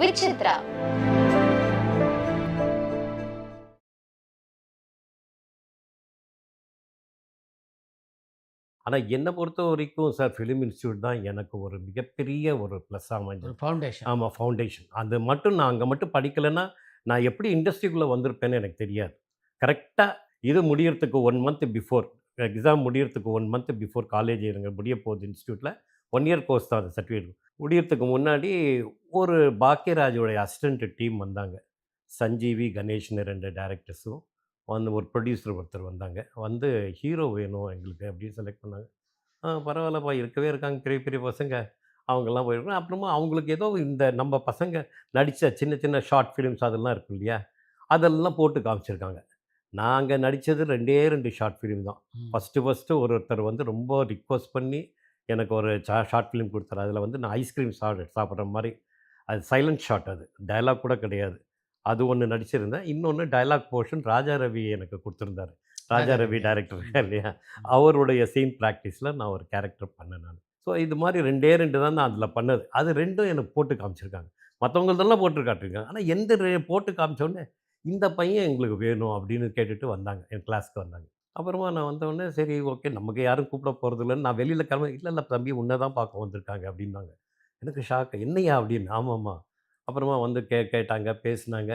விசித்ரா. ஆனா என்ன பொறுத்தவரைக்கும் சார் ஃபிலிம் இன்ஸ்டிடியூட் தான் எனக்கு ஒரு மிகப்பெரிய ஒரு ப்ளஸ்ஸா ஒரு அமைஞ்சது. ஃபவுண்டேஷன். ஆமா ஃபவுண்டேஷன். அது மட்டும் நான் அங்க மட்டும் படிக்கலன்னா, நான் எப்படி இண்டஸ்ட்ரிக்குள்ள வந்திருப்பேன்னு எனக்கு தெரியாது. கரெக்ட்டா இது முடியறதுக்கு 1 மந்த் பிஃபோர் எக்ஸாம் முடியறதுக்கு 1 மந்த் பிஃபோர் காலேஜ் எனக்கு முடிய போகுது இன்ஸ்டிடியூட்ல. 1 இயர் கோர்ஸ் தான் அது சர்டிஃபிகேட். முடியறதுக்கு முன்னாடி ஒரு பாக்யராஜோடைய அசிஸ்டன்ட் டீம் வந்தாங்க. சஞ்சீவி, கணேஷ்னு 2 டைரக்டர்ஸும் வந்து ஒரு ப்ரொடியூசர் ஒருத்தர் வந்தாங்க. வந்து ஹீரோ வேணும் எங்களுக்கு அப்படின்னு செலக்ட் பண்ணாங்க. பரவாயில்லப்பா இருக்கவே இருக்காங்க பெரிய பெரிய பசங்க. அவங்கலாம் போயிருக்காங்க. அப்புறமா அவங்களுக்கு ஏதோ இந்த நம்ம பசங்க நடிச்ச சின்ன சின்ன ஷார்ட் ஃபிலிம்ஸ் அதெல்லாம் இருக்கும் இல்லையா? அதெல்லாம் போட்டு காமிச்சிருக்காங்க. நாங்க நடிச்சது 2டே 2 ஷார்ட் ஃபிலிம் தான். ம். ஃபர்ஸ்ட்டு ஒருத்தர் வந்து ரொம்ப ரிக்வெஸ்ட் பண்ணி எனக்கு ஒரு ஷார்ட் ஃபிலிம் குடுத்தாரு. அதில வந்து நான் ஐஸ்கிரீம் சாப்பிடுற மாரி. அது சைலன்ட் ஷாட் அது. டயலாக் கூட கிடையாது. அது ஒண்ணு நடிச்சிருந்தேன். இன்னொன்னு டயலாக் போர்ஷன் ராஜா ரவி எனக்கு குடுத்திருந்தாரு. ராஜா ரவி டைரக்டர் ம். இல்லையா? ம். அவருடைய சீன் பிராக்டிஸ்ல நான் ஒரு கேரக்டர் பண்ணேன் நானு. ஸோ இது மாரி 2டே 2 தான் நான் அதில பண்ணது. அது 2ம் எனக்கு போட்டு காமிச்சிருக்காங்க. மத்தவங்கள்தெல்லாம் போட்டு காட்டியிருக்காங்க. ஆனா எந்த போட்டு காமிச்ச உடனே, "இந்த பையன் எங்களுக்கு வேணும்" அப்படின்னு கேட்டுட்டு வந்தாங்க. என் கிளாஸ்க்கு வந்தாங்க. அப்புறமா நான் வந்தவுடனே, சரி ஓகே நமக்கு யாரும் கூப்பிட போறதில்லன்னு நான் வெளியில கிளம்ப "இல்ல, இல்ல தம்பி உன்ன தான் பார்க்க வந்திருக்காங்க" அப்படின்னாங்க. எனக்கு ஷாக். "என்னய்யா?" அப்படின்னு. "ஆமாமா." அப்புறமா வந்து கேட்டாங்க, பேசுனாங்க.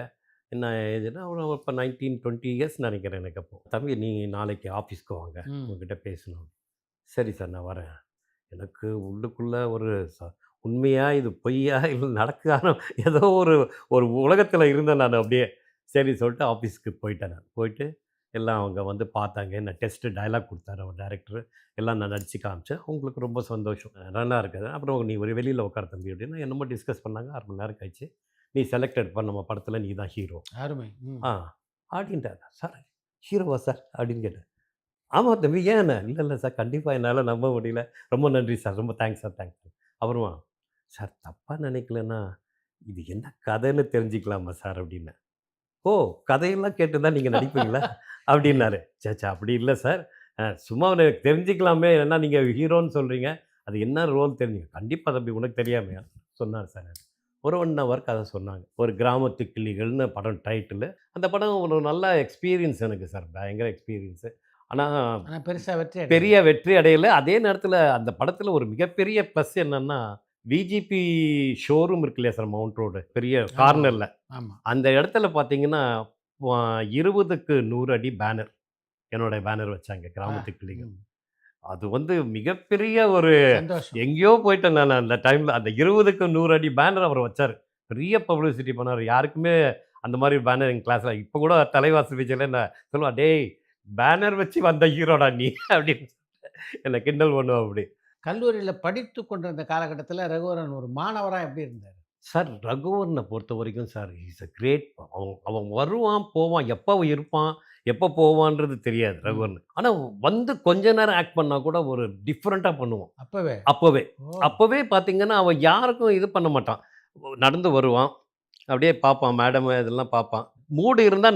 என்ன ஏஜ்ன்னா ஒரு இப்ப 19, 20 இயர்ஸ் நெனைக்கிறேன் எனக்கு அப்போ. "தம்பி நீங்க நாளைக்கு ஆஃபீஸ்க்கு வாங்க. ம். உங்ககிட்ட பேசணும்." "சரி சார் நான் வரேன்." எனக்கு உள்ளுக்குள்ள ஒரு உண்மையா? இது பொய்யா? இல்ல நடக்காத ஏதோ ஒரு ஒரு உலகத்தில இருந்தேன் நானு அப்படியே. சரி சொல்லிட்டு ஆஃபீஸ்க்கு போயிட்டேன் நான். போயிட்டு எல்லாம் அவங்க வந்து பார்த்தாங்க. என்ன டெஸ்ட் டயலாக் குடுத்தாரு அவர் டைரக்டரு. எல்லாம் நான் நடிச்சு காமிச்சேன். அவங்களுக்கு ரொம்ப சந்தோஷம். நல்லா இருக்குது. அப்புறம் "நீ ஒரு வெளியில உட்காரு தம்பி" அப்படின்னு என்னமோ டிஸ்கஸ் பண்ணாங்க. 1/2 மணி நேரம் கழிச்சு, "நீ செலக்டட்ப்பா நம்ம படத்தில நீ தான் ஹீரோ." அருமை. ம். ஆ அப்படின்ட்டாரு. "சார் ஹீரோவா சார்?" அப்படின்னு கேட்டேன். "ஆமா தம்பி ஏன்?" "இல்ல, இல்ல சார் கண்டிப்பா என்னால நம்ப முடியல. ரொம்ப நன்றி சார். ரொம்ப தேங்க்ஸ் சார், தேங்க்ஸ்." அப்புறமா, "சார் தப்பா நினைக்கலன்னா, இது என்ன கதைன்னு தெரிஞ்சுக்கலாமா சார்?" அப்படின்னேன். "ஓ! கதையெல்லாம் கேட்டு தான் நீங்க நடிப்பீங்களா?" அப்படின்னாரு. "ச்சே! ச்சே! அப்படி இல்ல சார். சும்மா எனக்கு தெரிஞ்சுக்கலாமே. ஏன்னா நீங்க ஹீரோன்னு சொல்றீங்க. அது என்ன ரோல் தெரிஞ்சுக்க." "கண்டிப்பா தம்பி உனக்கு தெரியாமையா?" சொன்னாரு சார். ஒரு 1 ஹவர் கதை சொன்னாங்க. ஒரு கிராமத்து கிளிகள்னு படம் டைட்டிலு. அந்த படம் ஒரு நல்ல எக்ஸ்பீரியன்ஸ் எனக்கு சார். பயங்கர எக்ஸ்பீரியன்ஸு. ஆனா ஆனா பெருசா வெற்றி பெரிய அடையல. வெற்றி அடையல. அதே நேரத்தில அந்த படத்தில ஒரு மிகப்பெரிய ப்ளஸ் என்னன்னா, விஜிபி ஷோரூம் இருக்கு இல்லையா சார் மவுண்ட் ரோடு. பெரிய ஆமா, கார்னர்ல. ஆமா. அந்த இடத்துல பார்த்தீங்கன்னா, வ 20க்கு 100 அடி பேனர். என்னோட பேனர் வச்சாங்க. ஆ. கிராமத்து கிளிகள். ம். அது வந்து மிகப்பெரிய ஒரு சந்தோஷம். எங்கேயோ போயிட்டேன் நானு அந்த டைம்ல. அந்த 20க்கு 100 அடி பேனர் அவர் வச்சாரு. பெரிய பப்ளிசிட்டி பண்ணாரு. யாருக்குமே அந்த மாரி பேனர் எங்க கிளாஸ்ல இப்ப கூட தலைவாசல் விஜய்ல என்ன சொல்லுவான், "டேய் பேனர் வச்சு வந்த ஹீரோடா நீ" அப்படின்னு என்ன கிண்டல் பண்ணுவாப்படி. கல்லூரியில படித்துக் கொண்டிருந்த காலகட்டத்தில ரகுவரன் ஒரு மாணவரா எப்படி இருந்தாரு? சார் ரகுவரன பொறுத்தவரைக்கும் sir he is a great அவன் அவன் வருவான், போவான். எப்ப இருப்பான், எப்ப போவான்றது தெரியாது ம். ரகுவரன். ஆனா வந்து கொஞ்ச நேரம் ஆக்ட் பண்ணா கூட ஒரு டிஃபரெண்ட்டா பண்ணுவான். அப்பவே. அப்பவே. ஓ! அப்பவே பார்த்தீங்கன்னா, அவன் யாருக்கும் இது பண்ண மாட்டான். நடந்து வருவான். அப்படியே பார்ப்பான். மேடம் இதெல்லாம் பார்ப்பான். மூடு இருந்தா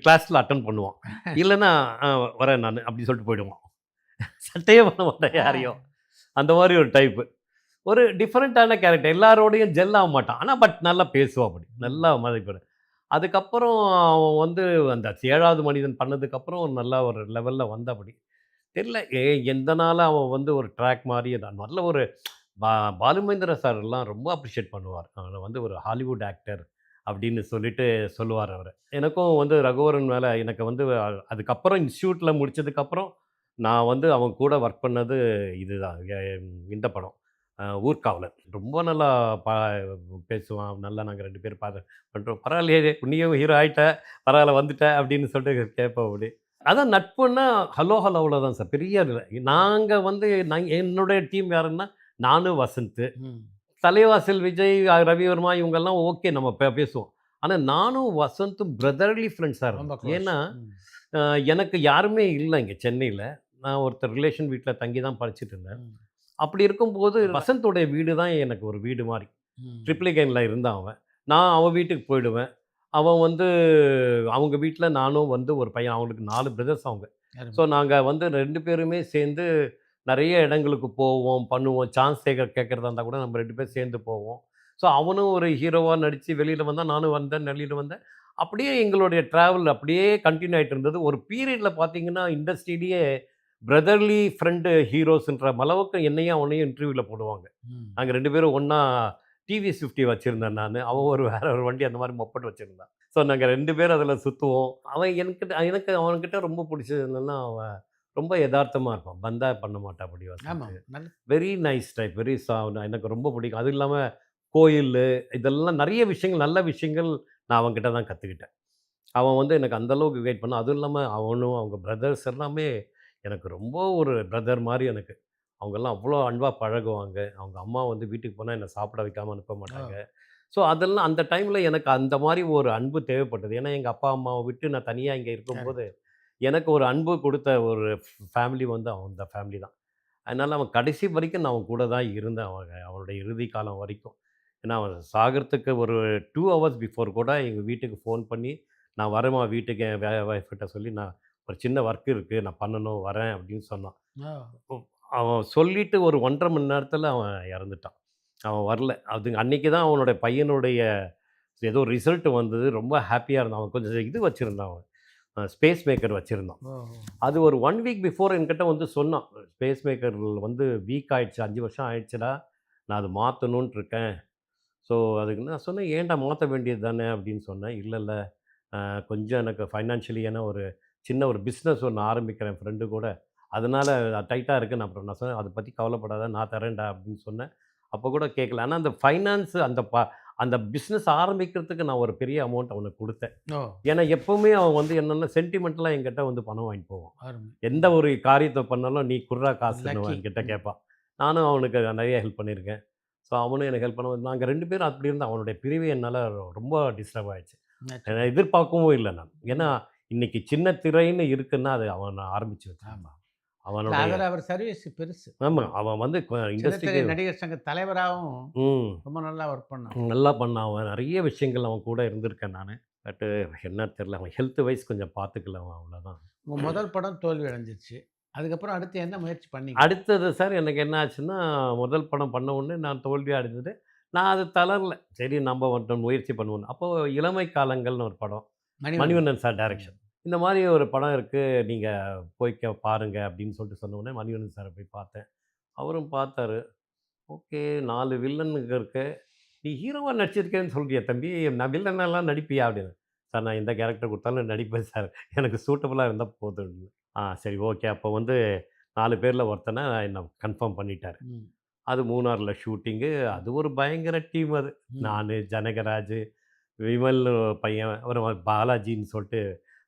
கிளாஸ்ல அட்டெண்ட் பண்ணுவான். இல்லன்னா, "அ வரேன் நானு" அப்படி சொல்லிட்டு போயிடுவான். சட்டையே பண்ண மாட்டான் ஆ. யாரையும். அந்த மாரி ஒரு டைப்பு. ஒரு டிஃபரண்டான கேரக்டர். எல்லாரோடையும் ஜெல் ஆக மாட்டான். ஆனா நல்லா பேசுவாப்படி. ம். நல்லா மதிப்பேன். அதுக்கப்புறம் அவன் வந்து அந்த 7வது மனிதன் பண்ணதுக்கப்புறம் நல்லா ஒரு லெவல்ல வந்தாப்படி. தெரியல எந்தனால அவன் வந்து ஒரு ட்ராக் மாறி நல்ல ஒரு பா பாலுமகேந்திரா சார்லாம் ரொம்ப அப்ரிஷியேட் பண்ணுவார். அவன வந்து ஒரு ஹாலிவுட் ஆக்டர் அப்படின்னு சொல்லிட்டு சொல்லுவார் அவரு. எனக்கும் வந்து ரகுவரன் மேல எனக்கு வந்து அதுக்கப்புறம் இன்ஸ்டிடியூட்ல முடிச்சதுக்கப்புறம், நான் வந்து அவன் கூட ஒர்க் பண்ணது இதுதான். இந்த படம். ஊர்காவலன். ரொம்ப நல்லா ப பேசுவான். நல்லா நாங்க 2 பேரும் பண்றோம். "பரவாயில்லையே! நீயும் ஹீரோ ஆயிட்ட. பரவால்ல வந்துட்ட" அப்படின்னு சொல்லிட்டு கேட்போம் அப்படி. அதான் நட்புன்னா ஹலோ ஹலோவுல தான் சார். பெரிய இதுல. நாங்க வந்து என்னுடைய டீம் யாருன்னா, நானு, வசந்த். ம். தலைவாசல் விஜய், ரவிவர்மா இவங்கெல்லாம் ஓகே நம்ம பேசுவோம். ஆனா நானும் வசந்தும் பிரதர்லி ஃப்ரெண்ட்ஸா ரொம்ப இருந்தோம். க்ளோஸ். ஏன்னா, ம். எனக்கு யாருமே இல்ல இங்க சென்னையில. நான் ஒருத்தர் ரிலேஷன் வீட்ல தங்கி தான் படிச்சுட்டு இருந்தேன். ம். அப்படி இருக்கும்போது வசந்தோடைய வீடு தான் எனக்கு ஒரு வீடு மாரி. ம். ட்ரிப்ளிகேன்ல இருந்தான் அவன். நான் அவன் வீட்டுக்கு போயிடுவேன். அவன் வந்து அவங்க வீட்ல நானும் வந்து ஒரு பையன். அவங்களுக்கு 4 பிரதர்ஸ் அவங்க. ஸோ அருமை. நாங்க வந்து 2 பேருமே சேர்ந்து நெறைய இடங்களுக்கு போவோம், பண்ணுவோம். சான்ஸ் கேட்கறதா இருந்தா கூட நம்ம 2 பேரும் சேர்ந்து போவோம். ஸோ அவனும் ஒரு ஹீரோவா நடிச்சு வெளியில வந்தான். நானும் வந்தேன், வெளியில வந்தேன். அப்படியே எங்களுடைய டிராவல் அப்படியே கன்டின்யூ ஆயிட்டு இருந்தது. ஒரு பீரியட்ல பார்த்தீங்கன்னா, இண்டஸ்ட்ரியிலேயே பிரதர்லி ஃப்ரெண்ட் ஹீரோஸ்ன்ற அளவுக்கு என்னையும் அவனையும் இன்டர்வியூல போடுவாங்க. ம். நாங்க 2 பேரும் ஒண்ணா டிவிஎஸ் 50 வச்சிருந்தேன் நானு. அவன் வேற ஒரு வண்டி அந்த மாரி மொப்பெட் வச்சிருந்தான். ஸோ நாங்க 2 பேரும் அதில சுத்துவோம். அவன் எனக்கு அவன்கிட்ட ரொம்ப புடிச்சது என்னன்னா, அவன் ரொம்ப எதார்த்தமா இருப்பான். பந்தா பண்ண மாட்டான் அப்படி ஆமா. வசந்த். நல்ல வெரி நைஸ் டைப். வெரி எனக்கு ரொம்ப பிடிக்கும். அதுவும் இல்லாம கோயிலு இதெல்லாம் நெறைய விஷயங்கள், நல்ல விஷயங்கள் நான் அவன்கிட்ட தான் கத்துக்கிட்டேன். அவன் வந்து எனக்கு அந்த அளவுக்கு கைட் பண்ணான். அதுவும் இல்லாம அவனும், அவங்க பிரதர்ஸ் எல்லாமே எனக்கு ரொம்ப ஒரு பிரதர் மாரி எனக்கு. அவங்கலாம் அவ்வளோ அன்பா பழகுவாங்க. அவங்க அம்மா வந்து வீட்டுக்கு போனா என்ன சாப்பிட வைக்காம அனுப்ப ஓ! மாட்டாங்க. ஸோ அதெல்லாம் அந்த டைம்ல எனக்கு அந்த மாரி ஒரு அன்பு தேவைப்பட்டது. ஏன்னா எங்க அப்பா, அம்மாவ விட்டு நான் தனியா இங்க இருக்கும்போது, கரெக்ட். எனக்கு ஒரு அன்பு குடுத்த ஒரு ஃபேமிலி வந்து அந்த ஃபேமிலி தான். அதனால அவன் கடைசி வரைக்கும் நான் அவன் கூட தான் இருந்தேன். அவனுடைய இறுதி காலம் வரைக்கும். ஏன்னா அவன் சாகறதுக்கு ஒரு 2 ஹவர்ஸ் பிஃபோர் கூட எங்க வீட்டுக்கு ஃபோன் பண்ணி, "நான் வரேம்மா வீட்டுக்கு" என் ஒய்ஃப் கிட்ட சொல்லி, "நான் ஒரு சின்ன ஒர்க் இருக்கு. நான் பண்ணணும் வரேன்" அப்படின்னு சொன்னான். ஓ! ம். அவன் சொல்லிட்டு ஒரு 1 1/2 மணி நேரத்தில அவன் இறந்துட்டான். அவன் வரல. அது அன்னைக்கு தான் அவனுடைய பையனுடைய ஏதோ ரிசல்ட் வந்தது. ரொம்ப ஹேப்பியா இருந்தான். அவன் கொஞ்சம் இது வச்சிருந்தான் அவன். ஸ்பேஸ் மேக்கர் வச்சிருந்தான். ஓ! அது ஒரு 1 வீக் பிஃபோர் என்கிட்ட வந்து சொன்னான். "ஸ்பேஸ் மேக்கர் வந்து வீக் ஆயிடுச்சு. 5 வருஷம் ஆயிடுச்சுடா. நான் அத மாத்தணுன்ட்டு இருக்கேன்." ஸோ அதுக்கு நான் சொன்னேன், "ஏன்டா மாத்த வேண்டியது தானே?" அப்படின்னு சொன்னேன். "இல்ல, இல்ல. கொஞ்சம் எனக்கு ஃபைனான்ஷியலி ஏன்னா ஒரு சின்ன ஒரு பிசினஸ் ஒண்ணு ஆரம்பிக்கிறேன் என் ஃப்ரெண்டு கூட. அதனால டைட்டா இருக்கு." நான் சொன்னேன், "அத பத்தி கவலைப்படாத. நான் தரேன்டா" அப்படின்னு சொன்னேன். அப்ப கூட கேட்கல. ஆனா அந்த ஃபைனான்ஸ் அந்த பிசினஸ் ஆரம்பிக்கிறதுக்கு நான் ஒரு பெரிய அமௌண்ட் அவனுக்கு குடுத்தேன். ஓ! ஏன்னா எப்பவுமே அவன் வந்து என்னன்னா சென்டிமென்டலா என்கிட்ட வந்து பணம் வாங்கிட்டு போவான். அருமை. எந்த ஒரு காரியத்த பண்ணாலும், "நீ குட்றா காசுன்னு" லக்கி. என்கிட்ட ம். கேட்பான். நானும் அவனுக்கு நெறைய ஹெல்ப் பண்ணியிருக்கேன். ஸோ அவனும் எனக்கு ஹெல்ப் பண்ணுவான். நாங்க 2 பேரும் அப்படி இருந்தோம். அவனுடைய பிரிவு என்னால ரொம்ப டிஸ்டர்ப் ஆயிடுச்சு. நான் நேச்சுரல். எதிர்பார்க்கவும் இல்ல நான். ஏன்னா, ம். இன்னைக்கு சின்ன திரைன்னு இருக்குன்னா, அது அவன் ஆரம்பிச்சு ஆமா. வச்சிருந்தான். இல்ல அவனுடைய அதுல அவர் சர்வீஸ் பெருசு. ஆமா. ம். அவன் வந்து சின்னத்திரை இண்டஸ்ட்ரிக்கு நடிகர் சங்க தலைவராவும் ம். ரொம்ப நல்லா ஒர்க் பண்ணார். நல்லா பண்ணான் அவன். நெறைய விஷயங்கள் அவன் கூட இருந்திருக்கேன் நானு. பட் என்ன தெரியல. அவன் ஹெல்த் வைஸ் கொஞ்சம் பார்த்துக்கல அவன் அவ்வளோதான். உங்க முதல் படம் தோல்வி அடைஞ்சிருச்சு. அதுக்கப்புறம் அடுத்து என்ன முயற்சி பண்ணீங்க? அடுத்தது சார் எனக்கு என்ன ஆச்சுன்னா, முதல் படம் பண்ண உடனே நான் தோல்வி அடைஞ்சது. நான் அது தளரல. சரி நம்ம மட்டும் முயற்சி பண்ணுவோம்ன்னு. அப்போ இளமை காலங்கள்னு ஒரு படம். மணிவண்ணன். மணிவண்ணன் சார் ம். டைரக்ஷன். இந்த மாரி ஒரு படம் இருக்கு. நீங்க பாருங்க அப்படின்னு சொல்லிட்டு சொன்ன உடனே மணிவண்ணன் சார போய் பார்த்தேன். அவரும் பார்த்தாரு. ஓகே 4 வில்லனுங்க இருக்கு. நீ ஹீரோவா நடிச்சிருக்கேன்னு சொல்றியே தம்பி. நான் வில்லனாலாம் நடிப்பியா? அப்படின்னு. சார் நான் எந்த கேரக்டர் குடுத்தாலும் நடிப்பேன் சார். எனக்கு சூட்டபுளா இருந்தா போதும். சரி ஓகே. அப்போ வந்து 4 பேர்ல ஒருத்தன என்ன கன்ஃபார்ம் பண்ணிட்டாரு. ம். அது மூணார்ல ஷூட்டிங்கு. அது ஒரு பயங்கர டீம் அது. ம். நானு, ஜனகராஜு, விமல் பையன், அப்புறம் பாலாஜின்னு சொல்ட்டு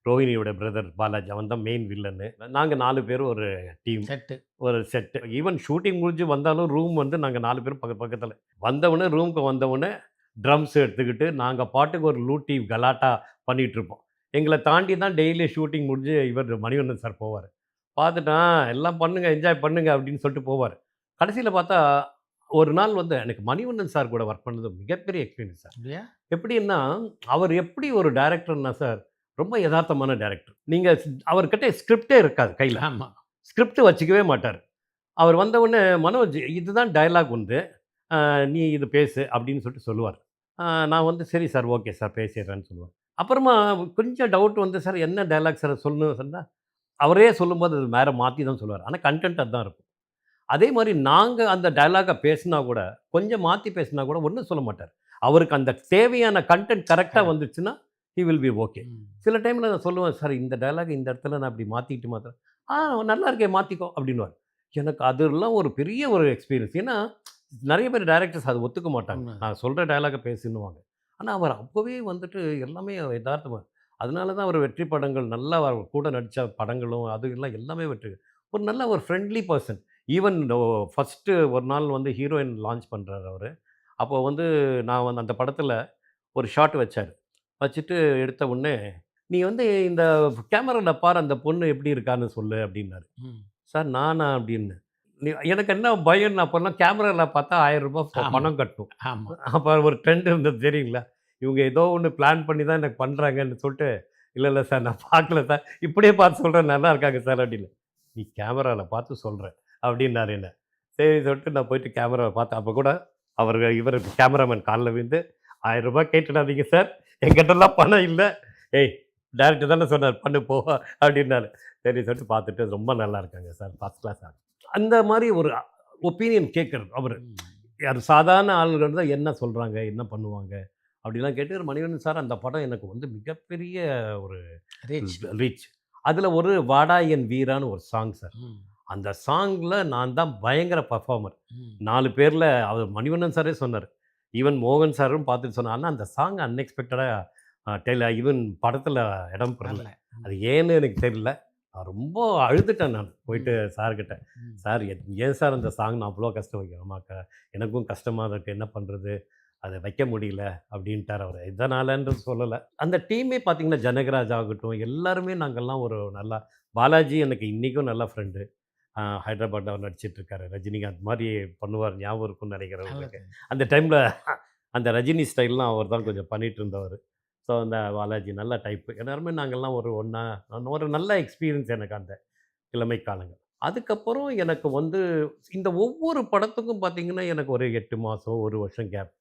ரோஹிணியோட பிரதர் பாலாஜி. அவன் தான் மெயின் வில்லனு. நாங்க 4 பேரும் ஒரு டீம். செட்டு. ஒரு செட்டு. ஈவன் ஷூட்டிங் முடிஞ்சு வந்தாலும் ரூம் வந்து நாங்க 4 பேரும் பக்கத்துல. வந்தவுனே ரூமுக்கு வந்தவுனே ட்ரம்ஸ் எடுத்துக்கிட்டு, நாங்க பாட்டுக்கு ஒரு லூட்டி கலாட்டா பண்ணிட்டுருப்போம். எங்கள தாண்டி தான் டெய்லி ஷூட்டிங் முடிஞ்சு இவர் மணிவண்ணன் சார் போவாரு. பார்த்துட்டு, எல்லாம் பண்ணுங்க, என்ஜாய் பண்ணுங்க" அப்படின்னு சொல்லிட்டு போவாரு. கடைசியில பார்த்தா, ஒரு நாள் வந்து எனக்கு மணிவண்ணன் சார் கூட ஒர்க் பண்ணது மிகப்பெரிய எக்ஸ்பீரியன்ஸ் சார். அப்படியா? எப்படின்னா, அவர் எப்படி ஒரு டைரக்டர்னா சார், ரொம்ப எதார்த்தமான டைரக்டர். நீங்க அவர்கிட்ட ஸ்கிரிப்டே இருக்காது கையில. ஆமா. ஸ்கிரிப்ட் வச்சுக்கவே மாட்டாரு. அவர் வந்தவுடனே, "மனோஜ் இதுதான் டயலாக் உன்து. நீ இது பேசு" அப்படின்னு சொல்லிட்டு சொல்லுவாரு. நான் வந்து, "சரி சார், ஓகே சார் பேசிடுறேன்னு" சொல்லுவேன். அப்புறமா கொஞ்சம் டவுட் வந்து, "சார் என்ன டயலாக் சார் சொல்லணும்" சொன்னா, அவரே சொல்லும்போது அது வேற மாத்தி தான் சொல்லுவாரு. ஆனா கன்டென்ட் அதான் இருக்கும். அதே மாரி நாங்க அந்த டயலாக்க பேசினா கூட, கொஞ்சம் மாத்தி பேசினா கூட ஒண்ணும் சொல்ல மாட்டாரு. அவருக்கு அந்த தேவையான கன்டென்ட் கரெக்ட்டா கரெக்ட். வந்துச்சுன்னா, ஹி வில் பி ஓகே. ம். சில டைம்ல நான் சொல்லுவேன், "சார் இந்த டயலாக் இந்த இடத்துல நான் இப்படி மாத்திட்டு மாத்துறேன்." நல்லா இருக்கே மாத்திக்கோ" அப்படின்னுவாரு. எனக்கு அதெல்லாம் ஒரு பெரிய ஒரு எக்ஸ்பீரியன்ஸ். ஏன்னா, நெறைய பேர் டைரக்டர்ஸ் அத ஒத்துக்க மாட்டாங்க. உண்மதான். நான் சொல்ற டயலாக்க பேசுன்னுவாங்க. ஆனா, அவர் அப்பவே வந்துட்டு எல்லாமே எதார்த்தமா அதனால தான் அவர் வெற்றி படங்கள் நல்லா அவர் கூட நடிச்ச படங்களும், அது எல்லாம் எல்லாமே வெற்றி. ஒரு நல்ல ஒரு ஃப்ரெண்ட்லி பெர்சன். ஈவன் ஃபர்ஸ்ட்டு ஒரு நாள் வந்து ஹீரோயின் லான்ச் பண்றாரு அவரு. அப்போ வந்து நான் வந்து அந்த படத்தில ஒரு ஷாட் வச்சாரு. வச்சுட்டு எடுத்த உடனே, "நீ வந்து இந்த கேமரால பாரு அந்த பொண்ணு எப்படி இருக்கான்னு சொல்லு" அப்படின்னாரு. ம். "சார் நானா?" அப்படின்னேன். எனக்கு என்ன பயம்ன்னா அப்போலாம் கேமரால பார்த்தா ரூ. 1000 ஆமா, பணம் கட்டணும். ஆமா. அப்ப ஒரு ட்ரெண்ட் இருந்தது தெரியுங்களா? இவங்க ஏதோ ஒண்ணு பிளான் பண்ணி தான் எனக்கு பண்றாங்கன்னு சொல்ட்டு, "இல்ல, இல்ல சார் நான் பார்க்கல சார். இப்படியே பார்த்து சொல்றேன் நல்லா இருக்காங்க சார்" அப்படின்னு. "நீ கேமரால பார்த்து சொல்ற" அப்படின்னாரு என்ன. சரி சொல்லிட்டு நான் போயிட்டு கேமராவ பார்த்தேன். அப்ப கூட இவர் கேமராமேன் காலில் விழுந்து, ரூ. 1000 கேட்டுடாதீங்க சார். என்கிட்டலாம் பணம் இல்ல. ஏய் டைரக்டர் தானே சொன்னார் பண்ணு போ அப்படின்னாரு. சரி சொல்லிட்டு பார்த்துட்டு ரொம்ப நல்லா இருக்காங்க சார். First class actor. அந்த மாரி ஒரு ஒப்பீனியன் கேட்கறது அவரு. ம். யார் சாதாரண ஆளுகள் தான் என்ன சொல்றாங்க, என்ன பண்ணுவாங்க அப்படிலாம் கேட்டு மணிவண்ணன் சார் அந்த படம் எனக்கு வந்து மிகப்பெரிய ஒரு ரீச். ரீச். அதில ஒரு "வாடா என் வீரான்னு" ஒரு சாங் சார். ம். அந்த சாங்ல நான் தான் பயங்கர பெர்ஃபார்மர். ம். 4 பேர்ல அவர் மணிவண்ணன் சாரே சொன்னாரு. ஈவன் மோகன் சாரும் பார்த்துட்டு சொன்னாரு. ஆனா அந்த சாங் அன்எக்ஸ்பெக்டடா ஈவன் படத்துல இடம் பெறல. வரல. ம். அது ஏன்னு எனக்கு தெரியல. நான் ரொம்ப அழுதுட்டேன் நான் போயிட்டு ம். சார்கிட்ட. ம். "சார் ஏன் சார் அந்த சாங் நான் அவ்வளோ கஷ்டம் வைக்கிறேன்?" "ஆமாக்கா எனக்கும் கஷ்டமா தான் இருக்கு. என்ன பண்றது? அத வைக்க முடியல." அப்படின்ட்டாரு அவரு. இதனாலன்றது சொல்லல. அந்த டீமே பார்த்தீங்கன்னா, ஜனகராஜ் ஆகட்டும், எல்லாருமே நாங்கலாம் ஒரு நல்லா பாலாஜி எனக்கு இன்னைக்கும் நல்ல ஃப்ரெண்டு. ஹைதராபாத்ல அவர் நடிச்சிட்டு இருக்காரு. ரஜினிகாந்த் மாரி பண்ணுவார். ஞாபகம் இருக்கும்னு நெனைக்கிறேன் உங்களுக்கு. நல்லது. அந்த டைம்ல அந்த ரஜினி ஸ்டைல்லாம் அவர் தான் கொஞ்சம் பண்ணிட்டு இருந்தவரு. ஸோ அந்த பாலாஜி நல்ல டைப்பு. எல்லாருமே நாங்கலாம் ஒரு ஒண்ணா ஒரு நல்ல எக்ஸ்பீரியன்ஸ் எனக்கு அந்த இளமை காலங்கள். அதுக்கப்புறம் எனக்கு வந்து இந்த ஒவ்வொரு படத்துக்கும் பார்த்தீங்கன்னா, எனக்கு ஒரு 8 மாசம், 1 வருஷம் கேப்.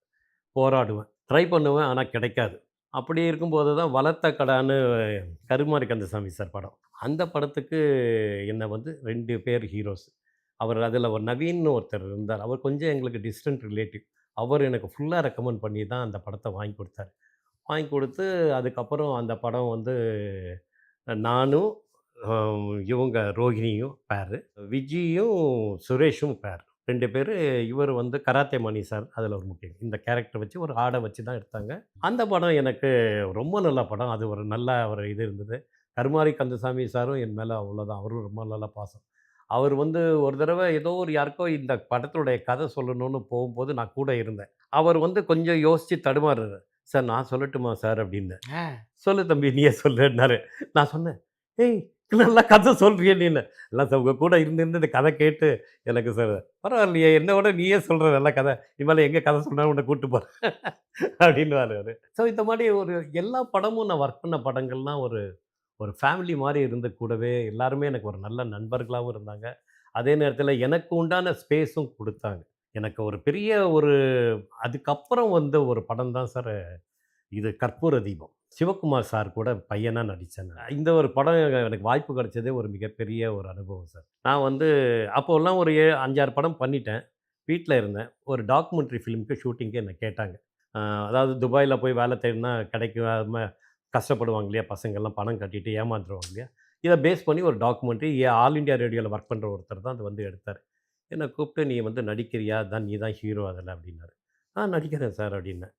போராடுவேன். ட்ரை பண்ணுவேன். ஆனா கிடைக்காது. அப்படி இருக்கும்போது தான் வளர்த்த கடான்னு கருமாரி கந்தசாமி சார் படம். அந்த படத்துக்கு என்ன வந்து 2 பேர் ஹீரோஸ். அவர் அதில ஒரு நவீன்னு ஒருத்தர் இருந்தார். அவர் கொஞ்சம் எங்களுக்கு டிஸ்டன்ட் ரிலேட்டிவ். அவர் எனக்கு ஃபுல்லா ரெக்கமெண்ட் பண்ணி தான் அந்த படத்த வாங்கி குடுத்தாரு. வாங்கி குடுத்து அதுக்கப்புறம் அந்த படம் வந்து நானும் அ இவங்க ரோகிணியும் பேரு. விஜியும், சுரேஷும் பேர். 2 பேரு. இவரு வந்து கராத்தே மணி சார் அதில ஒரு முக்கியம். இந்த கேரக்டர் வச்சு ஒரு ஆட வச்சு தான் எடுத்தாங்க. அந்த படம் எனக்கு ரொம்ப நல்ல படம். அது ஒரு நல்ல ஒரு இது இருந்தது. கருமாரி கந்தசாமி சாரும் என் மேல அவ்வளோதான். அவரும் ரொம்ப நல்ல பாசம். அவர் வந்து ஒரு தடவ ஏதோ ஒரு யாருக்கோ இந்த படத்துடைய கதை சொல்லணும்னு போகும்போது நான் கூட இருந்தேன். அவர் வந்து கொஞ்சம் யோசிச்சு தடுமாறுறாரு. "சார் நான் சொல்லட்டுமா சார்?" அப்படின்னேன். ஆ. "சொல்லு தம்பி நீயே சொல்லுன்னாரு." நான் சொன்னேன், "ஏய் நல்லா கதை சொல்றியே நீனு." "இல்ல சார் உங்க கூட இருந்து இருந்து இந்த கதை கேட்டு எனக்கு சார் பரவாயில்லையே என்ன விட நீயே சொல்ற நல்ல கதை. இனிமேல் எங்க கதை சொன்னாலும் உன்ன கூட்டு போறேன்." அப்படின்னுவாரு அவரு. ஸோ இந்த மாரி ஒரு எல்லா படமும் நான் ஒர்க் பண்ண படங்கள்லாம் ஒரு ஒரு ஃபேமிலி மாரி இருந்து கூடவே எல்லாருமே எனக்கு ஒரு நல்ல நண்பர்களாவும் இருந்தாங்க. அதே நேரத்தில எனக்கு உண்டான ஸ்பேஸும் குடுத்தாங்க. எனக்கு ஒரு பெரிய ஒரு அதுக்கப்புறம் வந்த ஒரு படம் தான் சார் இது கற்பூர தீபம். சிவகுமார் சார் கூட பையனா நடிச்சேன் நான். இந்த ஒரு படம் எனக்கு வாய்ப்பு கிடைச்சதே ஒரு மிகப்பெரிய ஒரு அனுபவம் சார். நான் வந்து அப்போலாம் ஒரு 5, 6 படம் பண்ணிட்டேன். வீட்ல இருந்தேன். ஒரு டாக்குமெண்ட்ரி ஃபிலிம்க்கு ஷூட்டிங்க்கு என்ன கேட்டாங்க. அ அதாவது துபாயில போய் வேலை தேடினா கிடைக்காம கஷ்டப்படுவாங்க இல்லையா? பசங்கள்லாம் பணம் கட்டிட்டு ஏமாந்துருவாங்க இல்லையா? இத பேஸ் பண்ணி ஒரு டாக்குமெண்ட்ரி ஆல் இண்டியா ரேடியோல ஒர்க் பண்ற ஒருத்தர் தான் அத வந்து எடுத்தாரு. என்ன கூப்பிட்டு, "நீ வந்து நடிக்கிறியா? நீ தான் ஹீரோ அதுல" அப்படின்னாரு. நடிக்கிறேன் சார்" அப்படின்னேன்.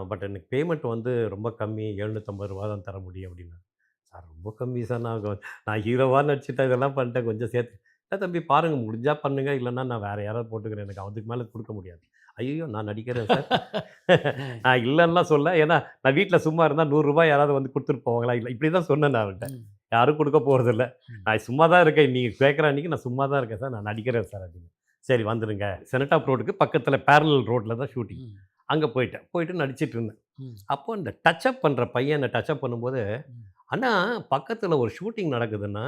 பட் எனக்கு பேமெண்ட் வந்து ரொம்ப கம்மி. ரூ. 750 தான் தர முடியும்" அப்படின்னாரு. "சார் ரொம்ப கம்மி சார். நான் ஹீரோவா நடிச்சுட்டேன். இதெல்லாம் பண்ணிட்டேன். கொஞ்சம் சேர்த்து" "இல்ல தம்பி பாருங்க. முடிஞ்சா பண்ணுங்க. இல்லன்னா நான் வேற யாராவது போட்டுக்கிறேன். எனக்கு அதுக்கு மேல குடுக்க முடியாது." "ஐய்யய்யோ! நான் நடிக்கிறேன் சார்." நான் இல்லன்னுலாம் சொல்லல. ஏன்னா நான் வீட்ல சும்மா இருந்தா ரூ. 100 யாராவது வந்து குடுத்துட்டு போவாங்களா? இல்ல இப்படி தான் சொன்னேன் நான் அவர்ட்ட. ம். யாரும் குடுக்க போறதில்ல. ம். "நான் சும்மா தான் இருக்கேன். நீங்க கேட்குற அன்னைக்கு நான் சும்மா தான் இருக்கேன் சார். நான் நடிக்கிறேன் சார்" அப்படின்னு. "சரி வந்துருங்க." செனட் ரோடுக்கு பக்கத்துல பேரலல் ரோட்ல தான் ஷூட்டிங். ம். அங்க போயிட்டேன். போயிட்டு நடிச்சிட்டு இருந்தேன். ம். அப்போ இந்த டச் அப் பண்ற பையன் என்ன டச் அப் பண்ணும்போது, ம். "அண்ணா பக்கத்துல ஒரு ஷூட்டிங் நடக்குதுன்னா,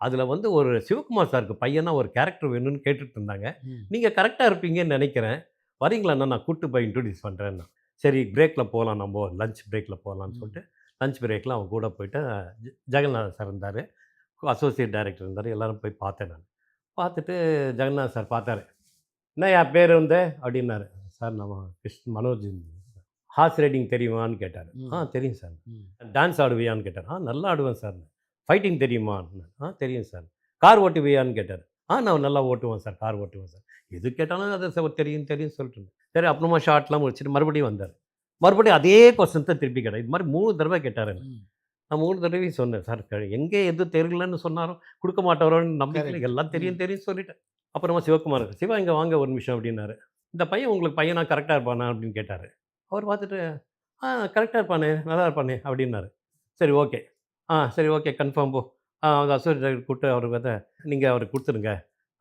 அதுல வந்து ஒரு சிவகுமார் சாருக்கு பையனா ஒரு கேரக்டர் வேணும்னு கேட்டுட்டு இருந்தாங்க. ம். நீங்க கரெக்ட்டா இருப்பீங்கன்னு நெனைக்கிறேன். வரீங்களாண்ணா? நான் கூட்டு போய் இன்ட்ரோடியூஸ் பண்றேன்னா." சரி பிரேக்ல போலாம் நம்போ. லஞ்ச் பிரேக்ல போலான்னு ம். சொல்லிட்டு, லஞ்ச் பிரேக்ல அவன் கூட போயிட்டு ஜெகநாதன் சார் இருந்தாரு. அசோசியேட் டைரக்டர் இருந்தாரு. எல்லாரும் போய் பார்த்தேன் நானு. பார்த்துட்டு ஜெகநாதன் சார் பார்த்தாரு. "என்னய்யா பேரு வந்து?" அப்படின்னாரு. "சார் நம்ம மனோஜ். ஹார்ஸ் ரைடிங் தெரியுமான்னு?" கேட்டாரு. ம். தெரியும் சார்." ம். "டான்ஸ் ஆடுவியான்னு?" கேட்டாரு. நல்லா ஆடுவேன் சார்ன்னு." "ஃபைட்டிங் தெரியுமான்னு?" தெரியும் சார்." "கார் ஓட்டுவியான்னு?" கேட்டாரு. நான் நல்லா ஓட்டுவேன் சார். கார் ஓட்டுவேன் சார்." எது கேட்டாலும் அத தெரியும் தெரியும்ன்னு சொல்லிட்டு இருந்தேன். சரி அப்புறமா ஷார்ட்லாம் முடிச்சுட்டு மறுபடியும் வந்தாரு. மறுபடியும் அதே கொஸ்டின் தான் திருப்பி கேட்டாரு. இது மாரி 3 தடவ கேட்டாரு என்ன. ம். நான் 3 தடவையும் சொன்னேன். "சார் எங்கே எது தெரியலன்னு சொன்னாரோ, குடுக்க மாட்டாரோன்னு நம்பிக்கையில கரெக்ட். எல்லாம் ம். தெரியும் தெரியும்ன்னு சொல்லிட்டேன்." அப்புறமா சிவகுமார், "சிவா இங்க வாங்க ஒரு நிமிஷம்" அப்படின்னாரு. "இந்த பையன் உங்களுக்கு பையனா கரெக்ட்டா இருப்பானா?" அப்படின்னு கேட்டாரு. அவர் பார்த்துட்டு, கரெக்ட்டா இருப்பானே, நல்லா இருப்பானே" அப்படின்னாரு. "சரி ஓகே. சரி ஓகே கன்ஃபார்ம் போ. அந்த அசோசியேட் டைரக்டர் கூப்பிட்டு அவருக்கு வந்து நீங்க அவருக்கு குடுத்துருங்க"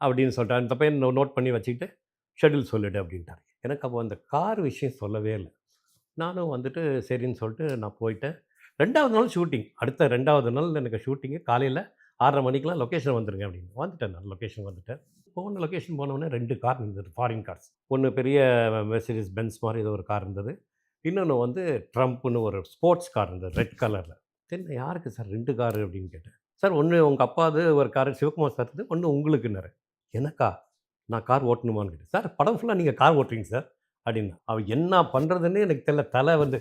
அப்படின்னு சொல்லிட்டாரு. இந்த பையன் நோட் பண்ணி வச்சுக்கிட்டு, ஷெட்யூல் சொல்லிடு அப்படின்ட்டாரு. எனக்கு அப்போ அந்த கார் விஷயம் சொல்லவே இல்ல. நானும் வந்துட்டு சரின்னு சொல்லிட்டு நான் போயிட்டேன். 2வது நாள் ஷூட்டிங். அடுத்த 2வது நாள் எனக்கு ஷூட்டிங்கு காலையில 6:30 மணிக்கெலாம் லொக்கேஷன் வந்துருங்க அப்படின்னு. வந்துட்டேன் நான் லொக்கேஷன் வந்துட்டேன். லொக்கேஷன் போனோனே 2 கார் இருந்தது ஃபாரின் கார்ஸ். ஒண்ணு பெரிய மெர்சிடிஸ் பென்ஸ் மாரி ஏதோ ஒரு கார் இருந்தது. இன்னொன்னு வந்து ட்ரம்ப்னு ஒரு ஸ்போர்ட்ஸ் கார் இருந்தது ரெட் கலர்ல. சரி யாருக்கு சார் 2 காரு அப்படின்னு கேட்டேன். சார் ஒண்ணு உங்க அப்பாது ஒரு காரு சிவகுமார் சார்து, ஒண்ணு உங்களுக்குன்னாரு. எனக்கா? நான் கார் ஓட்டணுமான்னு கேட்டேன். சார் படம் ஃபுல்லா நீங்க கார் ஓட்டுறீங்க சார் அப்படின்னா. அவ என்ன பண்றதுன்னே எனக்கு தெரியல. தல வந்து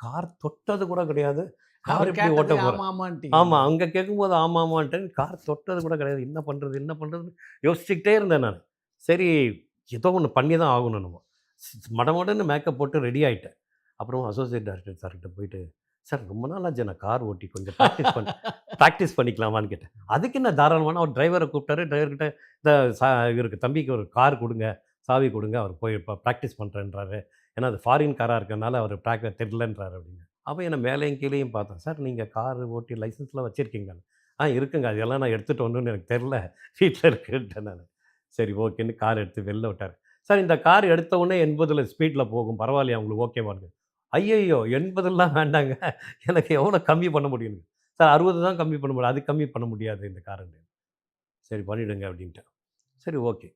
கார் தொட்டது கூட கிடையாது. கார் அவர் எப்படி ஓட்ட கேட்டதுக்கு போறேன்? ஆமா, ஆமான்ட்டீங்க ஆமா. நீங்க. அங்க கேட்கும்போது ஆமாமான்ட்டேன். கார் தொட்டது கூட கிடையாது. என்ன பண்றது? என்ன பண்றதுன்னு யோசிச்சுக்கிட்டே இருந்தேன் நானு. சரி, ஏதோ ஒண்ணு பண்ணி தான் ஆகணும் நம்ம. மடமடன்னு மேக்கப் போட்டு ரெடி ஆயிட்டேன். அப்புறம் அசோசியேட் டைரக்டர் சார்கிட்ட போயிட்டு, "சார் ரொம்ப நாள் ஆச்சு நான் கார் ஓட்டி கொஞ்சம் பிராக்டிஸ் பண்ணிக்கலாமான்னு கேட்டேன். அதுக்கு என்ன தாராளமான அவர் டிரைவர கூப்பிட்டாரு. டிரைவர்கிட்ட இந்த இவருக்கு தம்பிக்கு ஒரு கார் குடுங்க, சாவி குடுங்க. அவர் போய் பிராக்டிஸ் பண்றேன்றாரு. ஏன்னா அது ஃபாரின் காரா இருக்கனால அவரு தெரிலன்றாரு அப்படின்னு. அப்ப என்ன மேலேயும் கீழேயும் பார்த்தேன். சார் நீங்க கார் ஓட்டி லைசென்ஸ்லாம் வச்சிருக்கீங்களான்னு? இருக்குங்க. அதெல்லாம் நான் எடுத்துட்டு வரணும்னு எனக்கு தெரியல. வீட்ல இருக்குன்ட்டேன் நானு. சரி ஓகேன்னு கார் எடுத்து வெளில விட்டாரு. சார் இந்த கார் எடுத்த உடனே 80ல ஸ்பீட்ல போகும். பரவாயில்லையா உங்களுக்கு ஓகேவான்னு. ஐய்யய்யோ! 80லாம் வேண்டாங்க. எனக்கு எவ்வளோ கம்மி பண்ண முடியும்ன்னு. சார் 60 தான் கம்மி பண்ண முடியும். அதுக்கு கம்மி பண்ண முடியாது இந்த காருன்னு. சரி பண்ணிடுங்க அப்டின்ட்டேன். சரி ஓகே.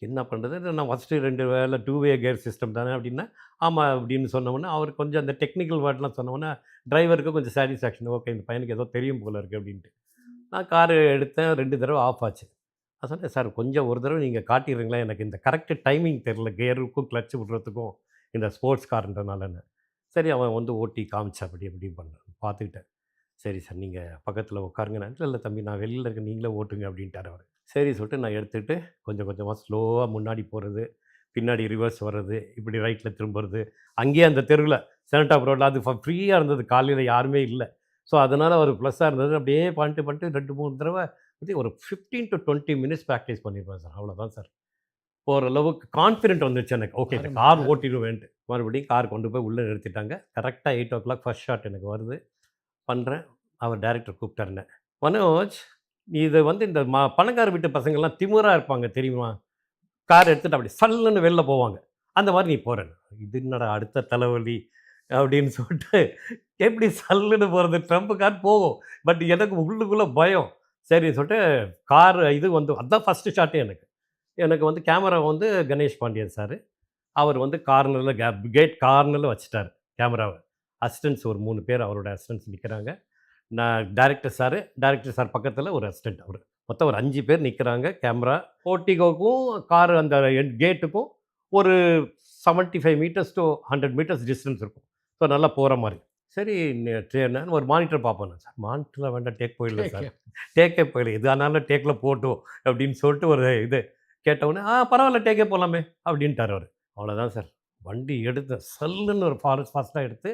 என்ன பண்றது? நான் ஃபர்ஸ்ட்டு 2 வேல 2 வே கியர் சிஸ்டம் தானே அப்டின்னா, ஆமா அப்டின்னு சொன்னவுனே, அவருக்கு கொஞ்சம் அந்த டெக்னிக்கல் வேர்ட்லாம் சொன்னவுனே, டிரைவருக்கு கொஞ்சம் சாட்டிஸ்ஃபேக்ஷன். ஓகே இந்த பையனுக்கு ஏதோ தெரியும் போல இருக்கு அப்டின்ட்டு. நான் காரு எடுத்தேன். 2 தடவ ஆஃப் ஆச்சு. நான் சொன்னேன், "சார் கொஞ்சம் ஒரு தடவ நீங்க காட்டிறீங்களா? எனக்கு இந்த கரெக்ட் டைமிங் தெரியல. கியருக்கும், கிளட்ச் விடுறதுக்கும் இந்த ஸ்போர்ட்ஸ் கார்ன்றனாலன்னு." சரி அவன் வந்து ஓட்டி காமிச்சான். அப்படி இப்படி பண்ணான். பார்த்துக்கிட்டேன். சரி சார் நீங்க பக்கத்துல உட்காருங்கன்னு. "இல்ல, இல்ல தம்பி நான் வெளில இருக்கேன். நீங்களே ஓட்டுங்க" அப்படின்ட்டாரு அவரு. சரி சொல்லிட்டு நான் எடுத்துட்டு கொஞ்சம் கொஞ்சமா ஸ்லோவா முன்னாடி போறது, பின்னாடி ரிவர்ஸ் வர்றது, இப்படி ரைட்ல திரும்புறது. அங்கேயே அந்த தெருவுல செனடாப் ரோட்ல அது ஃப்ரீயா இருந்தது. காலையில யாருமே இல்ல. ஸோ அதனால ஒரு ப்ளஸ்ஸா இருந்தது. அப்படியே பண்ணிட்டு 2, 3 தடவ ஒரு 15 டூ 20 மினிட்ஸ் பிராக்டிஸ் பண்ணியிருப்பேன் சார். அவ்வளோதான் சார். ஓரளவுக்கு கான்ஃபிடென்ட் வந்துருச்சு எனக்கு. ஓகே இந்த அருமை, கார் அருமை. ஓட்டிருவேன்ட்டு. மறுபடியும் கார் கொண்டு போய் உள்ள நிறுத்திட்டாங்க. கரெக்ட்டா 8:00 ஃபர்ஸ்ட் ஷாட் எனக்கு வருது. பண்றேன். அவர் டைரக்டர் கூப்பிட்டாரு என்ன. "மனோஜ், நீ இத வந்து இந்த பணக்கார வீட்டு பசங்கள்லாம் திமிரா இருப்பாங்க தெரியுமா? கார் எடுத்துட்டு அப்படி சல்லுன்னு வெளில போவாங்க. அந்த மாரி நீ போறன்னு." இது என்னடா அடுத்த தலைவலி அப்படின்னு சொல்லிட்டு எப்படி சல்லுன்னு போறது? ட்ரம்ப் கார் போகும். பட் எனக்கு உள்ளுக்குள்ள பயம். சரின்னு சொல்லிட்டு கார் இது வந்து அதான் ஃபர்ஸ்ட் ஷாட்டே எனக்கு. எனக்கு வந்து கேமரா வந்து கணேஷ் பாண்டியன் சார். அவர் வந்து கார்னர்ல கேட் கார்னர்ல வச்சுட்டாரு கேமராவ. அசிஸ்டன்ட்ஸ் ஒரு 3 பேர் அவரோட அசிஸ்டன்ட்ஸ் நிக்கிறாங்க. நான் டைரக்டர் சார் பக்கத்துல ஒரு அசிஸ்டன்ட் அவரு. மொத்தம் ஒரு 5 பேர் நிக்கிறாங்க. கேமரா, போர்டிகோக்கும் கார் அந்த கேட்டுக்கும் ஒரு 75 மீட்டர்ஸ் டூ 100 மீட்டர்ஸ் டிஸ்டன்ஸ் இருக்கும். ஸோ நல்லா போற மாரி. சரி நான் ஒரு மானிட்டர் பார்ப்பேன் நான். சார் மானிட்டர்லாம் வேண்டாம் டேக் போயிடலாம் சார். டேக்கே போயிடலாம். எது ஆனாலும் டேக்ல போட்டும் அப்படின்னு சொல்லிட்டு ஒரு இது கேட்டவுடனே, பரவால்ல டேக்கே போலாமே அப்படின்ட்டாரு அவரு. அவ்வளோதான் சார். வண்டி எடுத்தேன். சல்லுன்னு ஒரு ஃபாஸ்ட்டா எடுத்து,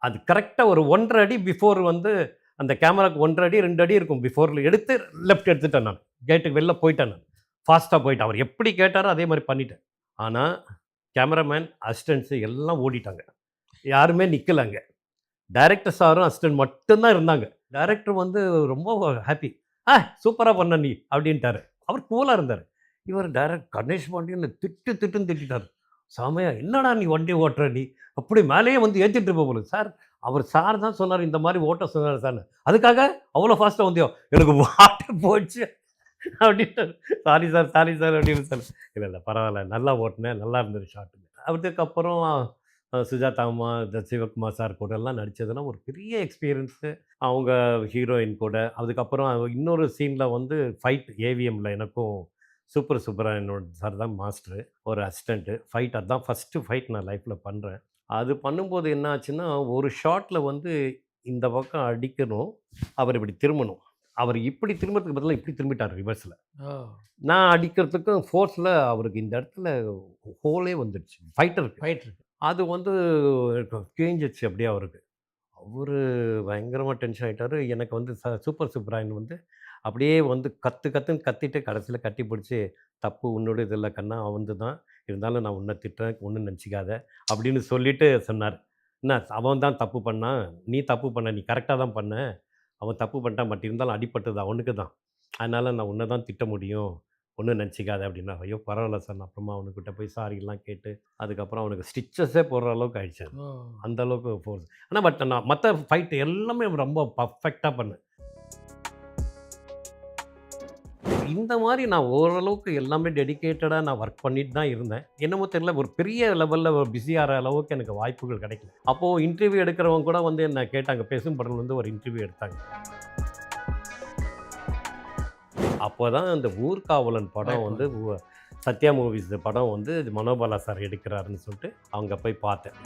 அது கரெக்ட்டா ஒரு 1 1/2 அடி பிஃபோர் வந்து அந்த கேமராக்கு 1 1/2 அடி, 2 அடி இருக்கும் பிஃபோர்ல எடுத்து லெஃப்ட் எடுத்துட்டேன் நான். கேட்டுக்கு வெளில போயிட்டேன் நான். ஃபாஸ்ட்டா போயிட்டேன். அவர் எப்படி கேட்டாரோ அதே மாரி பண்ணிட்டேன். ஆனா, கேமராமேன், அசிஸ்டன்ட்ஸ் எல்லாம் ஓடிட்டாங்க. யாருமே நிக்கல அங்க. டைரக்டர் சாரும், அசிஸ்டன்ட் மட்டும் தான் இருந்தாங்க. டைரக்டர் வந்து ரொம்ப ஹேப்பி. சூப்பரா பண்ண நீ" அப்படின்ட்டாரு. அவர் கூலா இருந்தாரு. இவர் கணேஷ் பாண்டியன் திட்டுன்னு திட்டிட்டாரு. செமையா, "என்னடா நீ வண்டி ஓட்டுற நீ? அப்படி மேலேயே வந்து ஏத்திட்டு இருப்ப போல." சார் தான் சொன்னாரு, இந்த மாரி ஓட்ட சொன்னாரு சார்ன்னு. "அதுக்காக அவ்வளோ ஃபாஸ்ட்டா வந்தியோ?" எனக்கு வாட்டே போச்சு அப்படின்ட்டாரு. சாரி சார்" அப்படின்னு சொன்னேன். "இல்ல, இல்ல பரவால்ல. நல்லா ஓட்டுனேன். நல்லா இருந்தது ஷாட்." அதுக்கப்புறம் சுஜாதா அம்மா, இந்த சிவகுமார் சார் கூடலாம் நடிச்சதெல்லாம் ஒரு பெரிய எக்ஸ்பீரியன்ஸு. அவங்க ஹீரோயின் கூட. அதுக்கப்புறம் இன்னொரு சீன்ல வந்து ஃபைட் ஏவிஎம்ல எனக்கும் சூப்பர் சுப்பராயனோட சார் தான் மாஸ்டரு. ஒரு அசிஸ்டன்ட்டு. ஃபைட் அதான் ஃபர்ஸ்ட்டு ஃபைட் நான் லைஃப்ல பண்றேன். அது பண்ணும்போது என்ன ஆச்சுன்னா, ஒரு ஷாட்ல வந்து இந்த பக்கம் அடிக்கணும். அவர் இப்படி திரும்பணும். அவர் இப்படி திரும்புறதுக்கு பதிலா இப்படி திரும்பிட்டாரு ரிவர்ஸ்ல. ஓ! நான் அடிக்கிறதுக்கும் ஃபோர்ஸ்ல அவருக்கு இந்த இடத்துல ஹோலே வந்துடுச்சு. ஃபைட்டருக்கு. ஃபைட்டர். அது வந்து கிழிஞ்சிருச்சு அப்படியே அவருக்கு. அவரு பயங்கரமா டென்ஷன் ஆயிட்டாரு. எனக்கு வந்து சூப்பர் சுப்ராயன் வந்து அப்படியே வந்து கத்துன்னு கத்திட்டு கடைசியில கட்டிப்பிடிச்சு, "தப்பு உன்னோடது இல்ல கண்ணா, அவன்து தான். இருந்தாலும் நான் உன்ன திட்டுறேன். ஒண்ணும் நெனச்சுக்காத" அப்படின்னு சொல்லிட்டு சொன்னாரு. "என்ன அவன் தான் தப்பு பண்ணான். நீ தப்பு பண்ண. நீ கரெக்ட்டா தான் பண்ண. அவன் தப்பு பண்ணிட்டான். பட் இருந்தாலும் அடிபட்டது அவனுக்கு தான். அதனால நான் உன்ன தான் திட்ட முடியும். ஒண்ணும் நெனச்சுக்காத" அப்படின்னாரு. ஐயோ! பரவால்ல சார். நான் அப்புறமா அவனுக்கிட்ட போய் சாரிலாம் கேட்டு, அதுக்கப்புறம் அவனுக்கு ஸ்டிச்சஸே போடுற அளவுக்கு ஆயிடுச்சு அது. ஓ! அந்த அளவுக்கு ஃபோர்ஸ். ஆனா பட் நான் மத்த ஃபைட் எல்லாமே ரொம்ப பெர்ஃபெக்ட்டா பண்ணேன். இந்த மாரி நான் ஓரளவுக்கு எல்லாமே டெடிகேட்டடா நான் ஒர்க் பண்ணிட்டு தான் இருந்தேன். என்னமோ தெரியல ஒரு பெரிய லெவல்ல ஒரு பிஸி ஆற அளவுக்கு எனக்கு வாய்ப்புகள் கிடைக்கல. அப்போ இன்டர்வியூ எடுக்கிறவங்க கூட வந்து என்ன கேட்டாங்க. பேசும் படர்ல வந்து ஒரு இன்டர்வியூ எடுத்தாங்க. அப்போதான் அந்த ஊர்காவலன் படம் வந்து சத்யா மூவிஸ் படம் வந்து மனோபாலா சார் எடுக்கிறாருன்னு சொல்லிட்டு அங்க போய் பார்த்தேன்.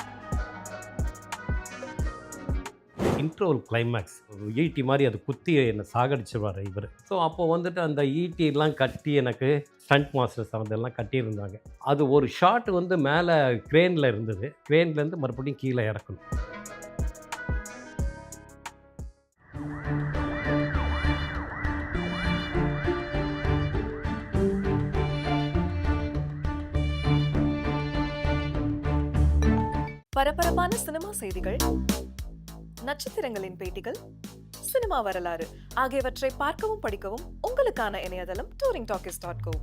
இன்ட்ரோல் கிளைமேக்ஸ் ஈட்டி மாரி அது குத்தி என்ன சாகடிச்சுருவாரு இவரு. ஸோ அப்போ வந்துட்டு அந்த ஈட்டிலாம் கட்டி எனக்கு ஸ்டண்ட் மாஸ்டர்ஸ் அதெல்லாம் கட்டியிருந்தாங்க. அது ஒரு ஷாட் வந்து மேலே கிரேன்ல இருந்தது. கிரேன்லேருந்து மறுபடியும் கீழே இறக்கணும். பரபரப்பான சினிமா செய்திகள், நட்சத்திரங்களின் பேட்டிகள், சினிமா வரலாறு ஆகியவற்றை பார்க்கவும் படிக்கவும் உங்களுக்கான இணையதளம் touringtalkies.co.